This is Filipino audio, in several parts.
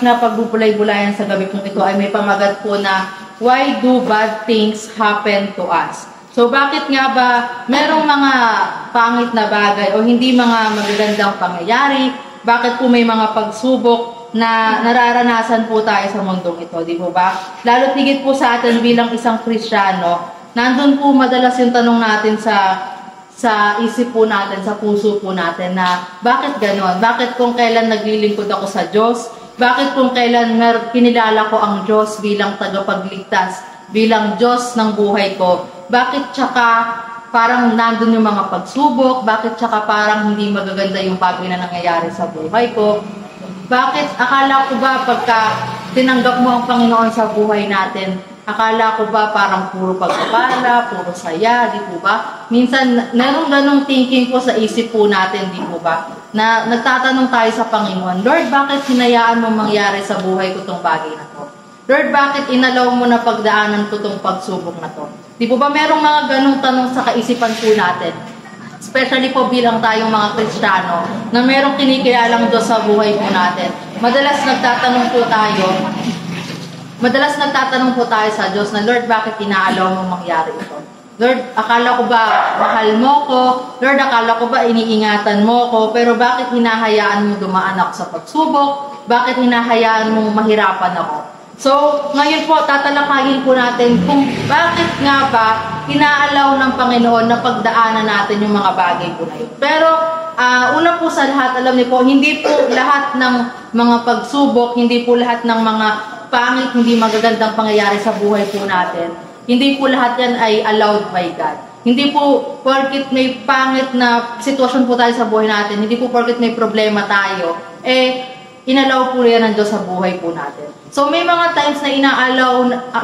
ating na pagbubulay-bulayan sa gabi pong ito ay may pamagat po na why do bad things happen to us? So bakit nga ba merong mga pangit na bagay o hindi mga magagandang pangyayari? Bakit po may mga pagsubok na nararanasan po tayo sa mundong ito, di po ba? Lalo't higit po sa atin bilang isang Kristiyano, nandun po madalas yung tanong natin sa isip po natin, sa puso po natin na bakit ganon? Bakit kung kailan naglilingkod ako sa Diyos? Bakit kung kailan kinilala ko ang Diyos bilang tagapagligtas, bilang Diyos ng buhay ko? Bakit tsaka parang nandun yung mga pagsubok? Bakit tsaka parang hindi magaganda yung bagay na nangyayari sa buhay ko? Bakit akala ko ba pagka tinanggap mo ang Panginoon sa buhay natin, akala ko ba parang puro pagpapala, puro saya, di po ba? Minsan, merong ganong thinking po sa isip po natin, di po ba? Na nagtatanong tayo sa Panginoon, Lord, bakit hinayaan mo mangyari sa buhay ko tong bagay na to? Lord, bakit inalaw mo na pagdaanan ko tong pagsubok na to? Di po ba merong mga ganong tanong sa kaisipan po natin? Especially po bilang tayong mga Kristiyano, na merong kinikilalang Diyos sa buhay po natin. Madalas nagtatanong po tayo sa Diyos na, Lord, bakit inaalaw mo mangyari ito? Lord, akala ko ba mahal mo ko? Lord, akala ko ba iniingatan mo ko? Pero bakit hinahayaan mo dumaan ako sa pagsubok? Bakit hinahayaan mo mahirapan ako? So, ngayon po, tatalakayin po natin kung bakit nga ba inaalaw ng Panginoon na pagdaanan natin yung mga bagay po na yun. Pero, una po sa lahat, alam niyo po, hindi po lahat ng mga pagsubok, hindi po lahat ng mga pangit, hindi magagandang pangyayari sa buhay po natin. Hindi po lahat yan ay allowed by God. Hindi po porket may pangit na sitwasyon po tayo sa buhay natin, hindi po porket may problema tayo, inalaw po yan ng Diyos sa buhay po natin. So may mga times na inaalaw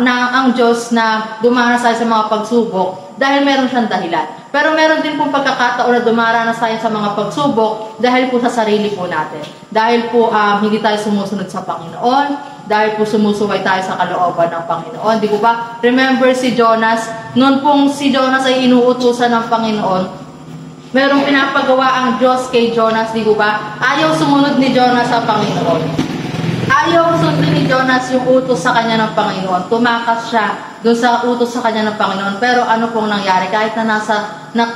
na ang Diyos na dumaranas tayo sa mga pagsubok dahil meron siyang dahilan. Pero meron din pong pagkakataon na dumaranas tayo sa mga pagsubok dahil po sa sarili po natin. Dahil po hindi tayo sumusunod sa Panginoon, dahil po sumusuway tayo sa kalooban ng Panginoon. Di po ba? Remember si Jonas, noon pong si Jonas ay inuutusan ng Panginoon, merong pinapagawa ang Diyos kay Jonas, di po ba? Ayaw sumunod ni Jonas sa Panginoon. Ayaw sundin ni Jonas yung utos sa kanya ng Panginoon. Tumakas siya doon sa utos sa kanya ng Panginoon. Pero ano pong nangyari? Kahit na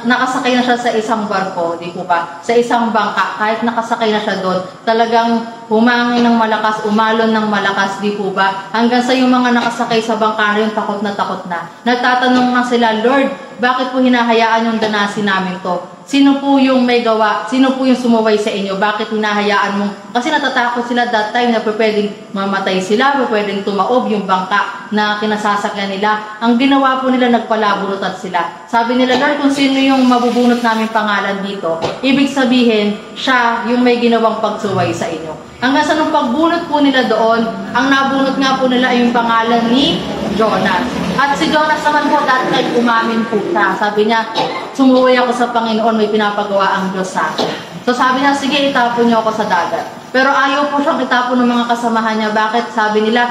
nakasakay na siya sa isang barko, di po ba? Sa isang bangka, kahit nakasakay na siya doon, talagang humangin ng malakas, umalon ng malakas, di po ba? Hanggang sa yung mga nakasakay sa bangka na yun, takot na takot na. Nagtatanong na sila, Lord, bakit po hinahayaan yung danasin namin to? Sino po yung may gawa? Sino po yung sumuway sa inyo? Bakit hinahayaan mo? Kasi natatakot sila that time na pwedeng mamatay sila, pwedeng tumaob yung bangka na kinasasakyan nila. Ang ginawa po nila, nagpalabunutan sila. Sabi nila, Lord, kung sino yung mabubunot namin pangalan dito, ibig sabihin, siya yung may ginawang pagsuway sa inyo. Hanggang sa nung pagbunot po nila doon, ang nabunot nga po nila ay yung pangalan ni Jonas. At si Jonas naman po, dati ay umamin po siya. Sabi niya, sumuwi ako sa Panginoon, may pinapagawa ang Diyos sa akin. So sabi niya, sige, itapon niyo ako sa dagat. Pero ayaw po siyang itapon ng mga kasamahan niya. Bakit? Sabi nila,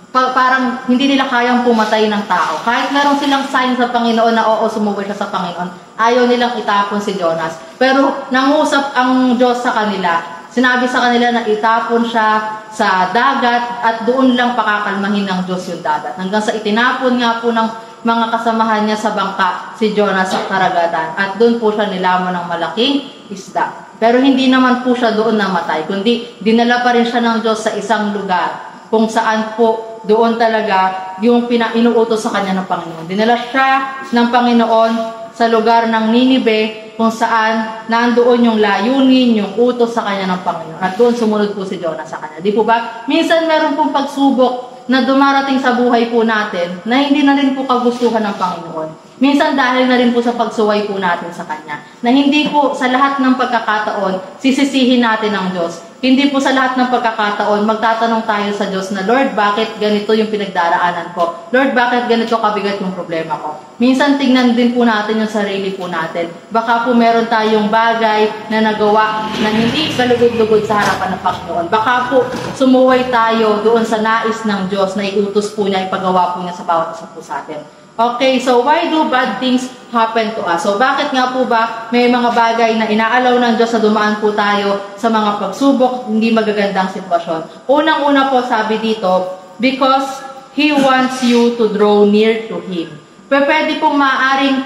parang hindi nila kayang pumatay ng tao. Kahit meron silang sign sa Panginoon na oo, sumuwi siya sa Panginoon, ayaw nilang itapon si Jonas. Pero nangusap ang Diyos sa kanila. Sinabi sa kanila na itapon siya sa dagat at doon lang pakakalmahin ng Diyos yung dagat. Hanggang sa itinapon nga po ng mga kasamahan niya sa bangka si Jonas sa karagatan. At doon po siya nilamon ng malaking isda. Pero hindi naman po siya doon namatay, kundi dinala pa rin siya ng Diyos sa isang lugar kung saan po doon talaga yung inuutos sa kanya ng Panginoon. Dinala siya ng Panginoon sa lugar ng Ninive kung saan nandoon yung layunin, yung utos sa kanya ng Panginoon. At doon sumunod po si Jonas sa kanya. Di po ba? Minsan meron pong pagsubok na dumarating sa buhay po natin na hindi na rin po kagustuhan ng Panginoon. Minsan dahil na rin po sa pagsuway po natin sa Kanya. Na hindi po sa lahat ng pagkakataon sisisihin natin ang Diyos. Hindi po sa lahat ng pagkakataon magtatanong tayo sa Diyos na, Lord, bakit ganito yung pinagdaraanan ko? Lord, bakit ganito kabigat yung problema ko? Minsan tingnan din po natin yung sarili po natin. Baka po meron tayong bagay na nagawa na hindi kalugod-lugod sa harapan ng Panginoon. Baka po sumuway tayo doon sa nais ng Diyos na iutos po niya, ipagawa po niya sa bawat isa po sa atin. Okay, so why do bad things happen to us? So bakit nga po ba may mga bagay na inaalaw ng Diyos na dumaan po tayo sa mga pagsubok, hindi magagandang sitwasyon? Unang-una po sabi dito, because He wants you to draw near to Him. Pwede pong maaaring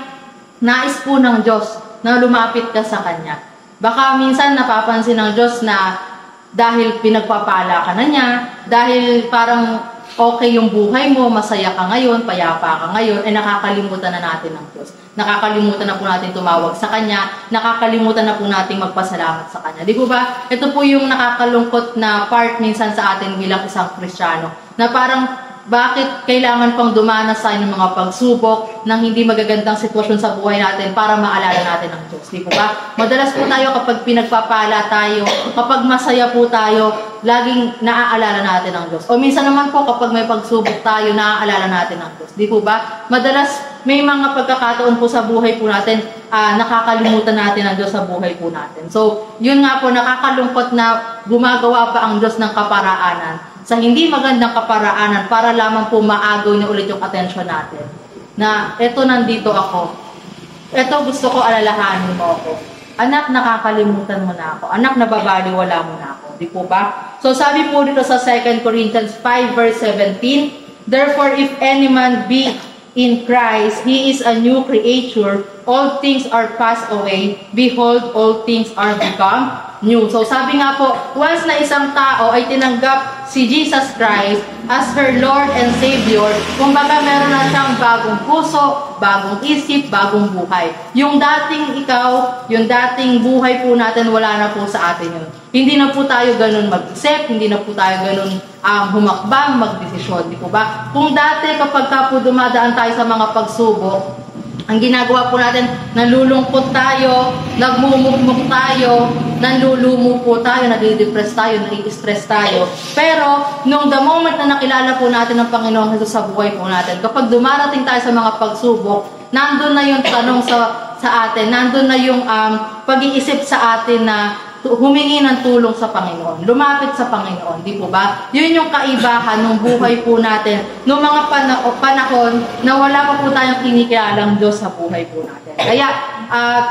nais po ng Diyos na lumapit ka sa Kanya. Baka minsan napapansin ng Diyos na dahil pinagpapala ka na niya, dahil parang okay yung buhay mo, masaya ka ngayon, payapa ka ngayon, nakakalimutan na natin ng Diyos. Nakakalimutan na po natin tumawag sa Kanya, nakakalimutan na po natin magpasalamat sa Kanya. Di po ba? Ito po yung nakakalungkot na part minsan sa atin bilang isang Kristiyano, na parang bakit kailangan pang dumanas tayo ng mga pagsubok ng hindi magagandang sitwasyon sa buhay natin para maalala natin ang Diyos. Di po ba? Madalas po tayo kapag pinagpapala tayo, kapag masaya po tayo, laging naaalala natin ang Diyos. O minsan naman po kapag may pagsubok tayo, naaalala natin ang Diyos. Di po ba? Madalas may mga pagkakataon po sa buhay po natin, nakakalimutan natin ang Diyos sa buhay po natin. So, yun nga po, nakakalungkot na gumagawa pa ang Diyos ng kaparaanan sa hindi magandang kaparaanan para lamang po maagaw niya ulit yung atensyon natin. Na, eto nandito ako. Eto gusto ko alalahanin mo ako. Anak, nakakalimutan mo na ako. Anak, nababaliwala mo na ako. Di po ba? So, sabi po dito sa 2 Corinthians 5 verse 17, therefore, if any man be in Christ, he is a new creature. All things are passed away. Behold, all things are become new. So sabi nga po, once na isang tao ay tinanggap si Jesus Christ as her Lord and Savior, kumbaga meron na siyang bagong puso, bagong isip, bagong buhay. Yung dating ikaw, yung dating buhay po natin, wala na po sa atin yun. Hindi na po tayo ganun mag-isip, hindi na po tayo ganun humakbang, magdesisyon, di po ba? Kung dati kapag ka po dumadaan tayo sa mga pagsubok, ang ginagawa po natin, nalulungkot tayo, nagmumukmuk tayo, nanlulumo po tayo, nadidepress tayo, nai-stress tayo. Pero, nung the moment na nakilala po natin ang Panginoong Jesus sa buhay po natin, kapag dumarating tayo sa mga pagsubok, nandun na yung tanong sa atin, nandun na yung pag-iisip sa atin na humingi ng tulong sa Panginoon, lumapit sa Panginoon, di po ba? Yun yung kaibahan ng buhay po natin, ng mga panahon na wala pa po tayong kinikilalang Diyos sa buhay po natin. Kaya,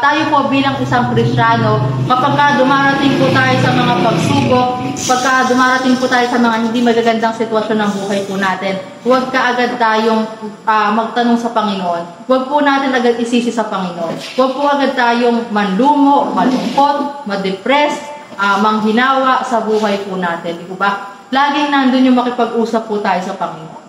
tayo po bilang isang Kristiyano, kapag dumarating po tayo sa mga pagsubok, pagka dumarating po tayo sa mga hindi magagandang sitwasyon ng buhay po natin, huwag kaagad tayong magtanong sa Panginoon. Huwag po natin agad isisi sa Panginoon. Huwag po agad tayong manlumo, malungkot, madepress, manghinawa sa buhay po natin. Di po ba? Laging nandun yung makipag-usap po tayo sa Panginoon.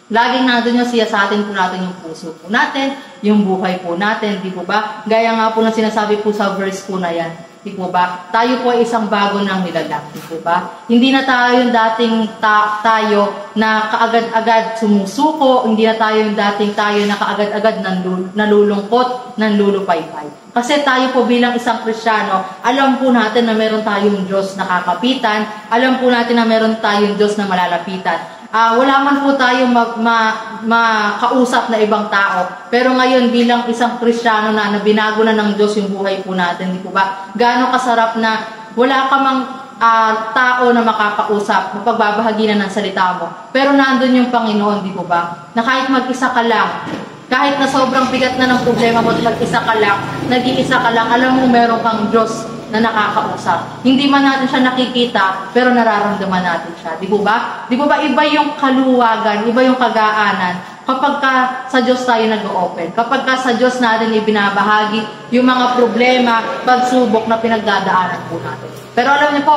Laging nandun yung siya sa atin po natin yung puso po natin, yung buhay po natin, di po ba? Gaya nga po ng sinasabi po sa verse po na yan, di po ba? Tayo po ay isang bago ng nilalang, di po ba? Hindi na tayo yung dating tayo na kaagad-agad sumusuko, hindi na tayo yung dating tayo na kaagad-agad nalulungkot, nanlulupaypay. Kasi tayo po bilang isang Kristiyano, alam po natin na meron tayong Diyos na kakapitan, alam po natin na meron tayong Diyos na malalapitan. Wala man po tayong makausap na ibang tao. Pero ngayon bilang isang Kristiyano na binago na ng Diyos yung buhay po natin, di po ba? Gaano kasarap na wala ka mang tao na makakausap, mapagbabahagi na ng salita mo. Pero nandun yung Panginoon, di po ba? Na kahit mag-isa ka lang, kahit na sobrang bigat na ng problema mo, mag-isa ka lang, nag-iisa ka lang, alam mo meron kang Diyos na nakakausap. Hindi man natin siya nakikita, pero nararamdaman natin siya. Di po ba? Di po ba iba yung kaluwagan, iba yung kagaanan kapag ka sa Diyos tayo nag-open. Kapag ka sa Diyos natin ibinabahagi yung mga problema, pagsubok na pinagdadaanan po natin. Pero alam niyo po,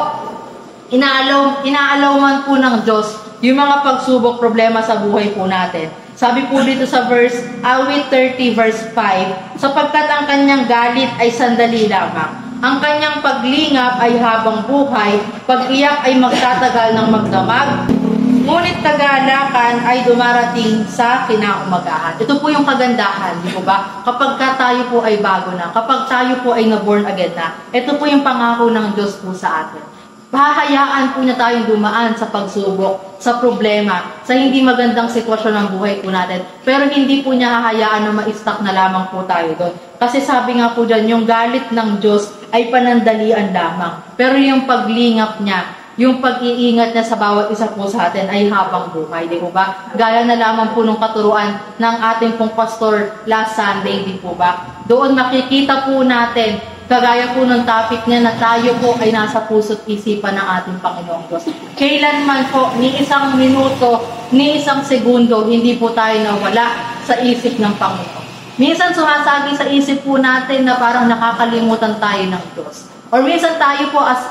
inaalaw man po ng Diyos yung mga pagsubok, problema sa buhay po natin. Sabi po dito sa verse, awit 30 verse 5, sapagkat ang kanyang galit ay sandali lamang. Ang kanyang paglingap ay habang buhay, pag-iyak ay magtatagal ng magdamag, ngunit tagalakan ay dumarating sa kinaumagahan. Ito po yung kagandahan, di po ba? Kapag tayo po ay bago na, kapag tayo po ay na-born again na, ito po yung pangako ng Diyos po sa atin. Hahayaan po niya tayong dumaan sa pagsubok, sa problema, sa hindi magandang sitwasyon ng buhay po natin. Pero hindi po niya hahayaan na ma-stuck na lamang po tayo doon. Kasi sabi nga po dyan, yung galit ng Diyos ay panandalian lamang. Pero yung paglingap niya yung pag-iingat niya sa bawat isa po sa atin ay habang buhay, di po ba? Gaya na lamang po ng katuruan ng ating pong pastor last Sunday, di po ba? Doon makikita po natin, kagaya po ng topic niya na tayo po ay nasa puso't isipan ng ating Panginoong Diyos. Kailanman po, ni isang minuto, ni isang segundo, hindi po tayo nawala sa isip ng Panginoon. Minsan sumasagi sa isip po natin na parang nakakalimutan tayo ng Diyos. Or minsan tayo po as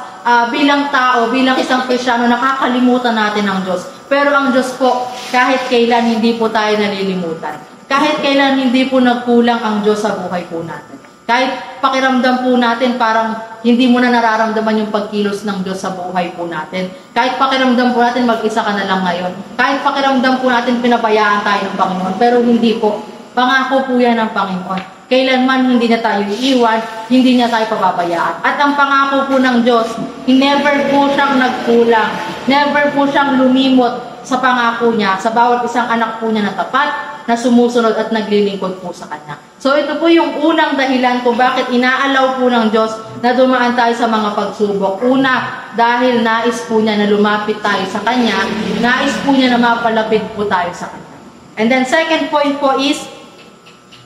bilang tao, bilang isang Kristiyano, nakakalimutan natin ng Diyos. Pero ang Diyos po, kahit kailan hindi po tayo nalilimutan. Kahit kailan hindi po nagkulang ang Diyos sa buhay po natin. Kahit pakiramdam po natin, parang hindi mo na nararamdaman yung pagkilos ng Diyos sa buhay po natin. Kahit pakiramdam po natin, mag-isa ka na lang ngayon. Kahit pakiramdam po natin, pinabayaan tayo ng Panginoon. Pero hindi po. Pangako po yan ng Panginoon. Kailanman hindi niya tayo iiwan, hindi niya tayo pababayaan. At ang pangako po ng Diyos, never po siyang nagkulang. Never po siyang lumimot sa pangako niya, sa bawat isang anak po niya na tapat, na sumusunod at naglilingkod po sa Kanya. So ito po yung unang dahilan kung bakit inaalaw po ng Diyos na dumaan tayo sa mga pagsubok. Una, dahil nais po niya na lumapit tayo sa Kanya, nais po niya na mapalapit po tayo sa Kanya. And then second point po is,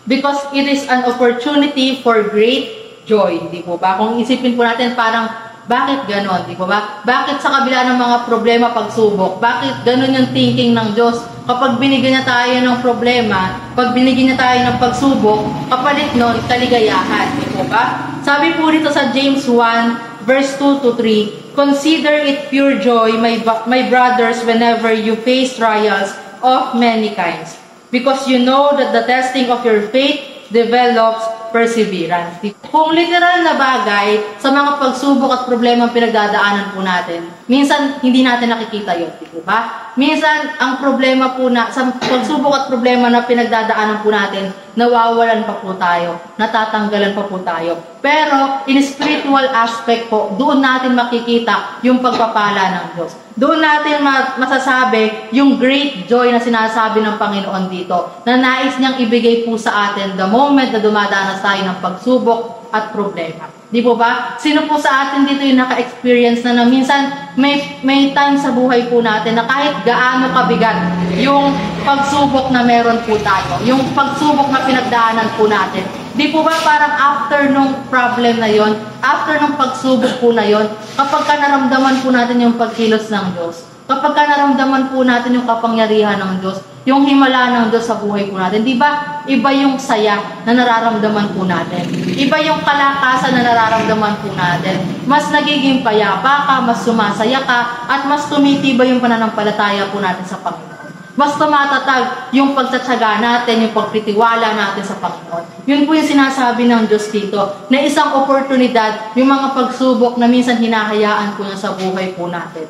because it is an opportunity for great joy. Di po ba? Kung isipin po natin parang, bakit ganon? Di po ba? Bakit sa kabila ng mga problema, pagsubok? Bakit ganon yung thinking ng Diyos? Kapag binigyan niya tayo ng problema, pag binigyan niya tayo ng pagsubok, kapalit nun, kaligayahan. Di po ba? Sabi po dito sa James 1, verse 2 to 3, consider it pure joy, my brothers, whenever you face trials of many kinds. Because you know that the testing of your faith develops perseverance. Kung literal na bagay sa mga pagsubok at problema ang pinagdadaanan po natin, minsan hindi natin nakikita yun, di po ba? Minsan ang problema po sa pagsubok at problema na pinagdadaanan po natin, nawawalan pa po tayo, natatanggalan pa po tayo. Pero in spiritual aspect po, doon natin makikita yung pagpapala ng Diyos. Doon natin masasabi yung great joy na sinasabi ng Panginoon dito, na nais niyang ibigay po sa atin the moment na dumadanas tayo ng pagsubok at problema. Di po ba? Sino po sa atin dito yung naka-experience na minsan may time sa buhay po natin na kahit gaano kabigat yung pagsubok na meron po tayo, yung pagsubok na pinagdaanan po natin. Di po ba parang after nung problem na yon, after nung pagsubok po na yon, kapag ka naramdaman po natin yung pagkilos ng Diyos, kapag ka naramdaman po natin yung kapangyarihan ng Diyos, yung himala ng Diyos sa buhay po natin, di ba? Iba yung saya na nararamdaman po natin. Iba yung kalakasan na nararamdaman po natin. Mas nagiging payapa ka, mas sumasaya ka, at mas tumitibay yung pananampalataya po natin sa Panginoon. Mas tumatatag yung pagtatsaga natin, yung pagtitiwala natin sa Panginoon. Yun po yung sinasabi ng Diyos dito, na isang oportunidad, yung mga pagsubok na minsan hinahayaan po niya sa buhay po natin.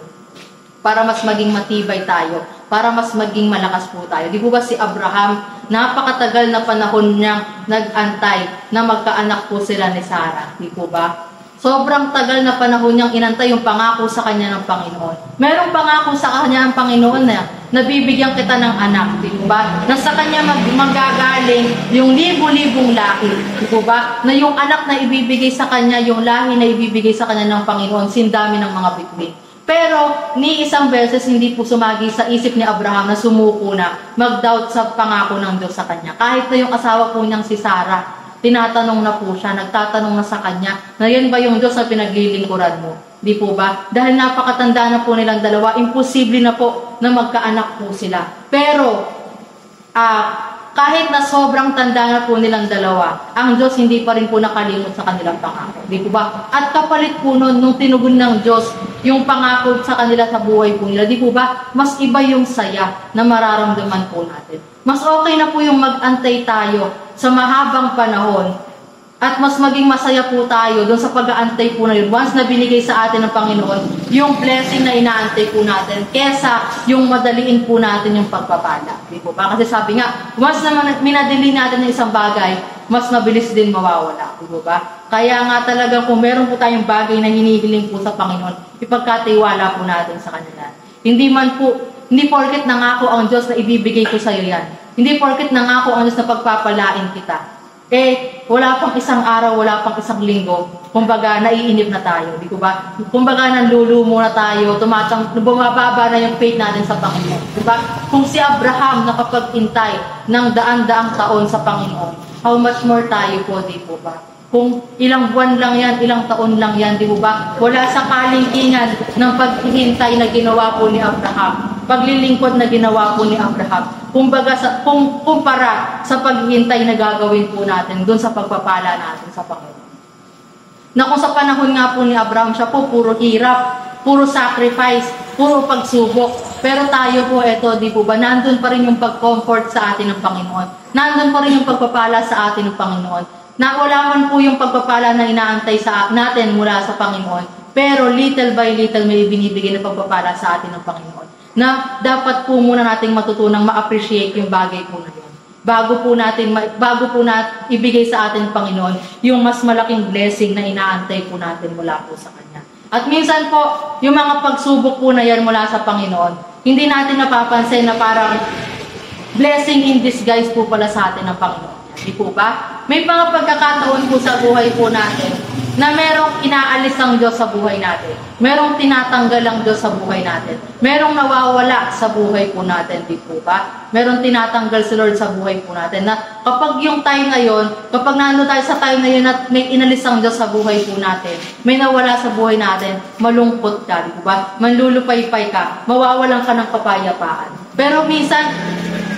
Para mas maging matibay tayo, para mas maging malakas po tayo. Di po ba si Abraham, napakatagal na panahon niyang nag-antay na magkaanak po sila ni Sarah. Di po ba? Sobrang tagal na panahon niyang inantay yung pangako sa kanya ng Panginoon. Merong pangako sa kanya ng Panginoon na nabibigyan kita ng anak, di po ba? Na sa kanya manggagaling yung libu-libong lahi, di po ba? Na yung anak na ibibigay sa kanya, yung lahi na ibibigay sa kanya ng Panginoon, sindami ng mga bituin. Pero, ni isang beses hindi po sumagi sa isip ni Abraham na sumuko na, mag-doubt sa pangako ng Diyos sa kanya. Kahit na yung asawa po niyang si Sarah, tinatanong na po siya, nagtatanong na sa kanya, na yan ba yung Diyos na pinaglilingkuran mo? Di po ba? Dahil napakatanda na po nilang dalawa, imposible na po na magkaanak po sila. Pero, kahit na sobrang tanda na po nilang dalawa, ang Diyos hindi pa rin po nakalimot sa kanilang pangako. Di po ba? At kapalit po nun, nung tinugon ng Diyos yung pangako sa kanila sa buhay po nila, di po ba? Mas iba yung saya na mararamdaman po natin. Mas okay na po yung mag-antay tayo sa mahabang panahon at mas maging masaya po tayo doon sa pag-aantay po na yun. Once na binigay sa atin ng Panginoon, yung blessing na inaantay po natin, kesa yung madaliin po natin yung pagpapala. Di po ba? Kasi sabi nga, once na minadali natin ng isang bagay, mas mabilis din mawawala. Di po ba? Kaya nga talaga kung meron po tayong bagay na hinihiling po sa Panginoon, ipagkatiwala po natin sa kanila. Hindi porket nangako ang Diyos na ibibigay ko sa iyo yan. Hindi porket nangako ang Diyos na pagpapalain kita. Wala pang isang araw, wala pang isang linggo, kumbaga naiinip na tayo, di ko ba? Kumbaga nanlulumo na tayo, bumababa na yung faith natin sa Panginoon, di ba? Kung si Abraham nakapag-intay ng daan-daang taon sa Panginoon, how much more tayo po, di po ba? Kung ilang buwan lang yan, ilang taon lang yan, di ba? Wala sa kalingkingan ng paghihintay na ginawa po ni Abraham, paglilingkod na ginawa po ni Abraham. Kumbaga, kumpara sa paghihintay na gagawin po natin doon sa pagpapala natin sa Panginoon. Na kung sa panahon nga po ni Abraham, siya po puro hirap, puro sacrifice, puro pagsubok. Pero tayo po, eto, di po ba, nandun pa rin yung pag-comfort sa atin ng Panginoon. Nandun pa rin yung pagpapala sa atin ng Panginoon. Na wala man po yung pagpapala na inaantay sa natin mula sa Panginoon. Pero little by little may binibigay na pagpapala sa atin ng Panginoon. Na dapat po muna nating matutunang ma-appreciate yung bagay po na yun. Bago po natin ibigay sa atin Panginoon yung mas malaking blessing na inaantay po natin mula po sa Kanya. At minsan po, yung mga pagsubok po na yan mula sa Panginoon, hindi natin napapansin na parang blessing in disguise po pala sa atin ng Panginoon. Di po ba? May mga pagkakataon po sa buhay po natin na merong inaalis ang Diyos sa buhay natin. Merong tinatanggal ang Diyos sa buhay natin. Merong nawawala sa buhay po natin, di po ba? Merong tinatanggal si Lord sa buhay po natin. Na kapag yung time na yun, kapag nandun tayo sa time na yun at may inalis ang Diyos sa buhay po natin, may nawala sa buhay natin, malungkot ka, di po ba? Manlulupaypay ka, mawawalan ka ng kapayapaan. Pero minsan,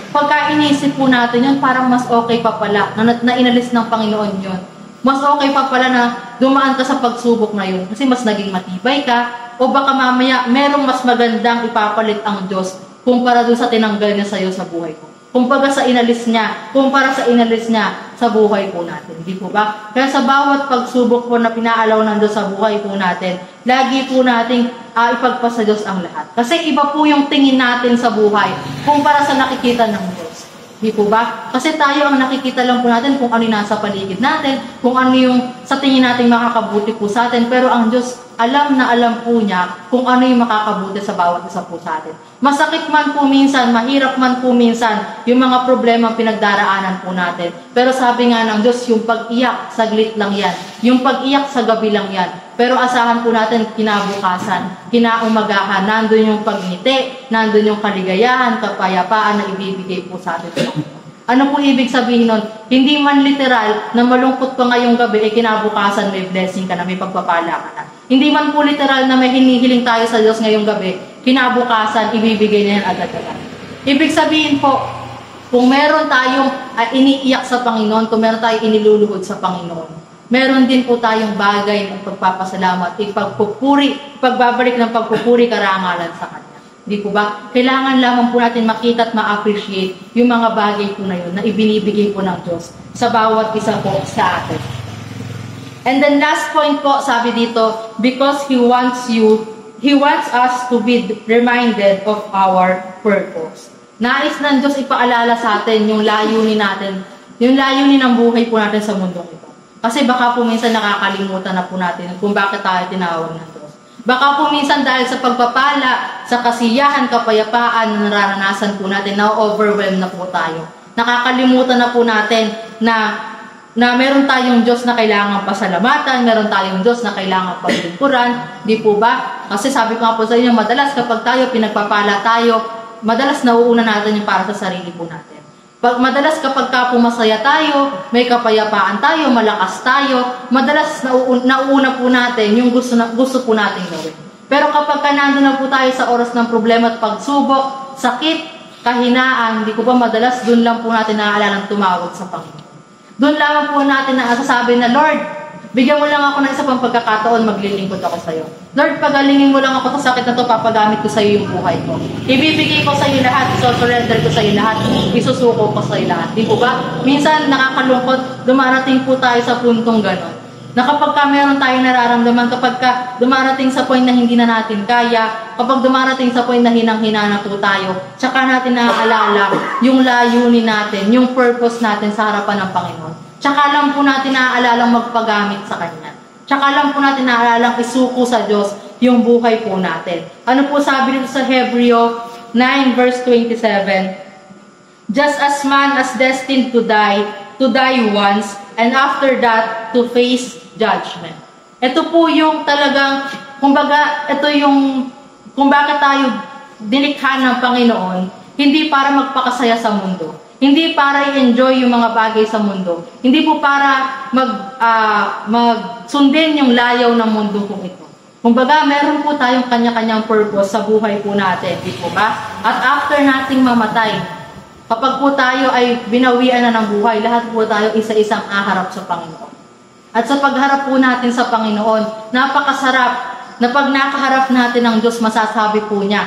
pagka inisip po natin yun, parang mas okay pa pala na inalis ng Panginoon yun. Mas okay pa pala na dumaan ka sa pagsubok na yun kasi mas naging matibay ka o baka mamaya merong mas magandang ipapalit ang Diyos kumpara doon sa tinanggal niya sa iyo sa buhay ko. Kumpara sa inalis niya sa buhay po natin. Di po ba? Kaya sa bawat pagsubok po na pinaalaw ng Diyos sa buhay po natin, lagi po nating ipagpasa Diyos ang lahat. Kasi iba po yung tingin natin sa buhay kumpara sa nakikita ng Diyos. Di po ba? Kasi tayo ang nakikita lang po natin kung ano yung nasa paligid natin, kung ano yung sa tingin natin makakabuti po sa atin. Pero ang Diyos, alam na alam po niya kung ano yung makakabuti sa bawat isa po sa atin. Masakit man po minsan, mahirap man po minsan yung mga problema pinagdaraanan po natin. Pero sabi nga ng Diyos, yung pag-iyak, saglit lang yan. Yung pag-iyak sa gabi lang yan. Pero asahan po natin kinabukasan, kinaumagahan, nandun yung pagngiti, nandun yung kaligayahan, kapayapaan na ibibigay po sa atin. Ano po ibig sabihin nun? Hindi man literal na malungkot pa ngayong gabi, kinabukasan may blessing ka na, may pagpapala ka na. Hindi man po literal na may hinihiling tayo sa Diyos ngayong gabi, kinabukasan, ibibigay na yan agad-agad. Ibig sabihin po, kung meron tayong iniiyak sa Panginoon, kung meron tayong iniluluhod sa Panginoon, meron din po tayong bagay ng pagpapasalamat, pagbabalik ng pagpupuri karangalan sa Kanya. Di po ba? Kailangan lamang po natin makita at ma-appreciate yung mga bagay po na yun na ibinibigay po ng Diyos sa bawat isa po sa atin. And then last point po, sabi dito, because He wants us to be reminded of our purpose. Nais ng Diyos ipaalala sa atin yung layunin natin, yung layunin ng buhay po natin sa mundong ito. Kasi baka po minsan nakakalimutan na po natin kung bakit tayo tinawag ng Diyos. Baka po minsan dahil sa pagpapala, sa kasiyahan, kapayapaan na nararanasan po natin, na-overwhelm na po tayo. Nakakalimutan na po natin na meron tayong Diyos na kailangan pasalamatan, meron tayong Diyos na kailangan paglingkuran, di po ba? Kasi sabi ko nga po sa inyo, madalas kapag tayo pinagpapala tayo, madalas nauuna natin yung para sa sarili po natin. Madalas kapag masaya tayo, may kapayapaan tayo, malakas tayo, madalas nauuna po natin yung gusto po natin gawin. Pero kapag nandun na po tayo sa oras ng problema at pagsubok, sakit, kahinaan, di ko ba madalas doon lang po natin naaalala tumawag sa Panginoon. Doon lamang po natin nasasabi na, Lord, bigyan mo lang ako ng isa pang pagkakataon, maglilingkod ako sa iyo. Lord, pagalingin mo lang ako sa sakit na to, papagamit ko sa iyo yung buhay ko. Ibibigay ko sa iyo lahat, surrender ko sa iyo lahat, isusuko ko sa iyo lahat. Di po ba? Minsan nakakalungkot, dumarating po tayo sa puntong gano'n. Na kapag meron tayong nararamdaman, kapag dumarating sa point na hindi na natin kaya, kapag dumarating sa point na hinang-hina na po tayo, tsaka natin naaalala yung layunin natin, yung purpose natin sa harapan ng Panginoon. Tsaka lang po natin naaalala magpagamit sa Kanya. Tsaka lang po natin naaalala isuko sa Diyos yung buhay po natin. Ano po sabi dito sa Hebreo 9 verse 27? Just as man is destined to die, to die once, and after that, to face judgment. Ito po yung talagang, kumbaga, ito yung, kung bakit tayo dinikha ng Panginoon, hindi para magpakasaya sa mundo. Hindi para i-enjoy yung mga bagay sa mundo. Hindi po para magsundin yung layaw ng mundo kung ito. Kumbaga, meron po tayong kanya-kanyang purpose sa buhay po natin, di po ba? At after nating mamatay, kapag po tayo ay binawian na ng buhay, lahat po tayo isa-isang aharap sa Panginoon. At sa pagharap po natin sa Panginoon, napakasarap na pag nakaharap natin ng Diyos, masasabi po niya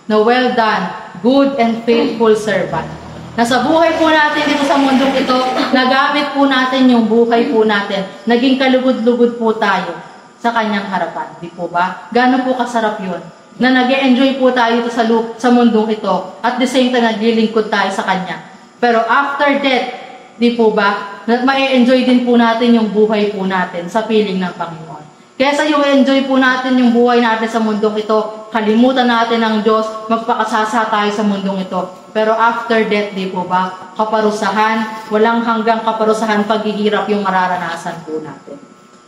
na well done, good and faithful servant. Na sa buhay po natin dito sa mundong ito, nagamit po natin yung buhay po natin. Naging kalugod-lugod po tayo sa kanyang harapan. Di po ba? Gano'n po kasarap yun? Na nag-e-enjoy po tayo ito sa mundong ito at the same time naglilingkod tayo sa kanya. Pero after death, di po ba, ma-enjoy din po natin yung buhay po natin sa piling ng Panginoon. Kesa yung enjoy po natin yung buhay natin sa mundong ito, kalimutan natin ang Diyos, magpakasasa tayo sa mundong ito. Pero after death, di po ba, kaparusahan, walang hanggang kaparusahan, paghihirap yung mararanasan po natin.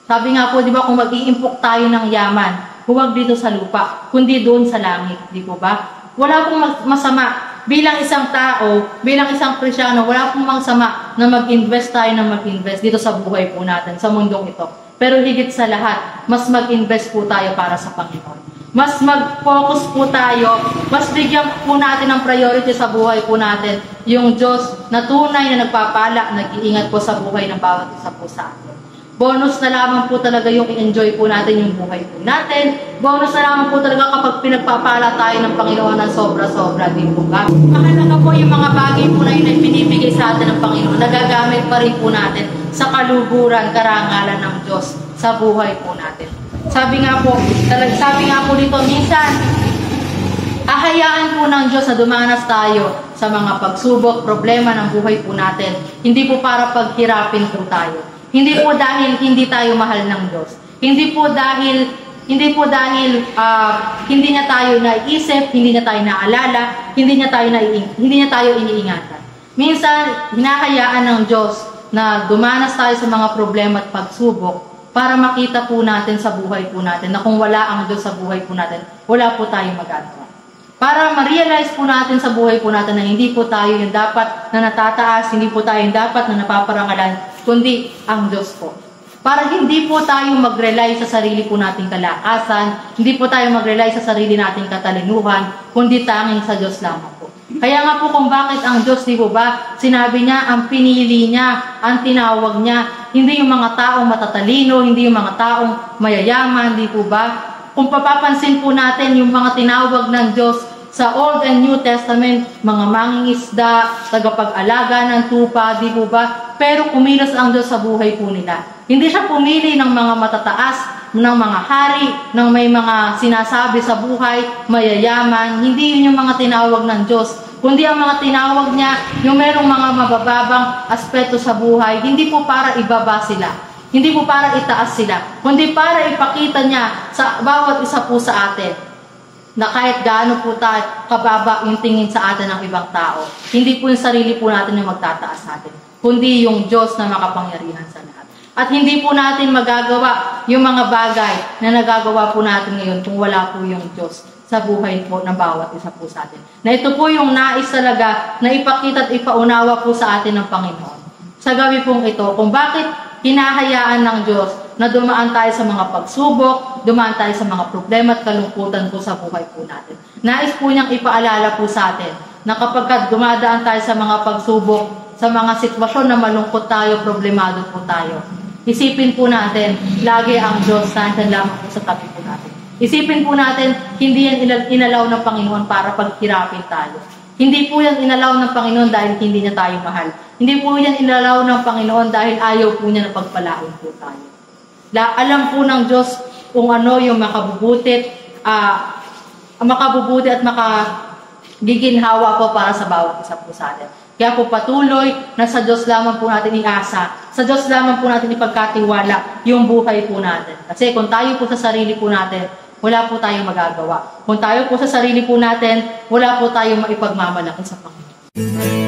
Sabi nga po, di ba, kung mag-iimpok tayo ng yaman, huwag dito sa lupa, kundi doon sa langit, di po ba? Wala pong masama. Bilang isang tao, bilang isang Kristyano, wala pong masama na mag-invest tayo na mag-invest dito sa buhay po natin, sa mundong ito. Pero higit sa lahat, mas mag-invest po tayo para sa Panginoon. Mas mag-focus po tayo, mas bigyan po natin ng priority sa buhay po natin, yung Diyos na tunay na nagpapala, nag-iingat po sa buhay ng bawat isa po sa atin. Bonus na lamang po talaga yung i-enjoy po natin yung buhay po natin. Bonus na lamang po talaga kapag pinagpapala tayo ng Panginoon ng sobra-sobra din po ba? Mahalaga po yung mga bagay po na yun ay binibigay sa atin ng Panginoon. Nagagamit pa rin po natin sa kaluguran, karangalan ng Diyos sa buhay po natin. Sabi nga po dito, minsan, ahayaan po ng Diyos na dumanas tayo sa mga pagsubok, problema ng buhay po natin. Hindi po para paghirapin po tayo. Hindi po dahil hindi tayo mahal ng Diyos. Hindi po dahil hindi niya tayo naiisip, hindi niya tayo naalala, hindi niya tayo iniingatan. Minsan, hinahayaan ng Diyos na dumanas tayo sa mga problema at pagsubok para makita po natin sa buhay po natin na kung wala ang Diyos sa buhay po natin, wala po tayong magagawa. Para ma-realize po natin sa buhay po natin na hindi po tayo yung dapat na natataas, hindi po tayo yung dapat na napaparangalan, kundi ang Diyos po. Para hindi po tayo mag-rely sa sarili po nating kalakasan, hindi po tayo mag-rely sa sarili nating katalinuhan, kundi tanging sa Diyos lamang po. Kaya nga po kung bakit ang Diyos, di po ba, sinabi niya, ang pinili niya, ang tinawag niya, hindi yung mga taong matatalino, hindi yung mga taong mayayaman, di po ba? Kung papapansin po natin yung mga tinawag ng Diyos sa Old and New Testament, mga mangingisda, tagapag-alaga ng tupa, di po ba? Pero kumilos ang Diyos sa buhay po nila. Hindi siya pumili ng mga matataas, ng mga hari, ng may mga sinasabi sa buhay, mayayaman. Hindi yun yung mga tinawag ng Diyos. Kundi ang mga tinawag niya, yung merong mga mabababang aspeto sa buhay, hindi po para ibaba sila. Hindi po para itaas sila, kundi para ipakita niya sa bawat isa po sa atin na kahit gaano po tayo kababa yung tingin sa atin ng ibang tao, hindi po yung sarili po natin yung magtataas natin, kundi yung Diyos na makapangyarihan sa lahat. At hindi po natin magagawa yung mga bagay na nagagawa po natin ngayon kung wala po yung Diyos sa buhay po ng bawat isa po sa atin. Na ito po yung nais talaga na ipakita at ipaunawa po sa atin ng Panginoon. Sa gabi pong ito, kung bakit hinahayaan ng Diyos na dumaan tayo sa mga pagsubok, dumaan tayo sa mga problema at kalungkutan po sa buhay po natin. Nais po niyang ipaalala po sa atin na kapag dumadaan tayo sa mga pagsubok, sa mga sitwasyon na malungkot tayo, problemado po tayo, isipin po natin, lagi ang Diyos nandiyan lamang po sa tabi po natin. Isipin po natin, hindi yan inalaw ng Panginoon para paghirapin tayo. Hindi po yan inalaw ng Panginoon dahil hindi niya tayo mahal. Hindi po yan inalaw ng Panginoon dahil ayaw po niya na pagpalain po tayo. Alam po ng Diyos kung ano yung makabubuti at makagiginhawa po para sa bawat isa po sa atin. Kaya po patuloy na sa Diyos lamang po natin iasa, sa Diyos lamang po natin ipagkatiwala yung buhay po natin. Kasi kung tayo po sa sarili po natin, wala po tayong magagawa. Kung tayo po sa sarili po natin, wala po tayong maipagmamalaki sa Panginoon.